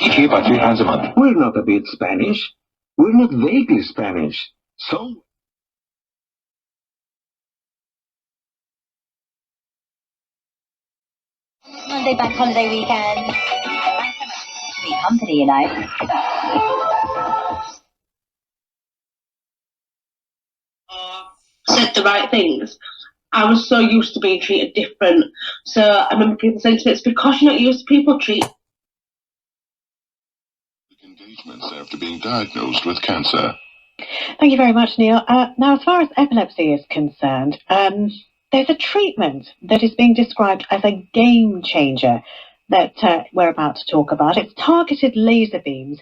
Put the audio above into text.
Each year by £3 a month. We're not a bit Spanish. We're not vaguely Spanish. So... Monday bank holiday weekend. Thanks so much for the company, you know. Said the right things. I was so used to being treated different. So I remember people saying to me, it's because you're not used to people treat. Engagements after being diagnosed with cancer. Thank you very much, Neil. Now, as far as epilepsy is concerned, there's a treatment that is being described as a game changer that we're about to talk about. It's targeted laser beams.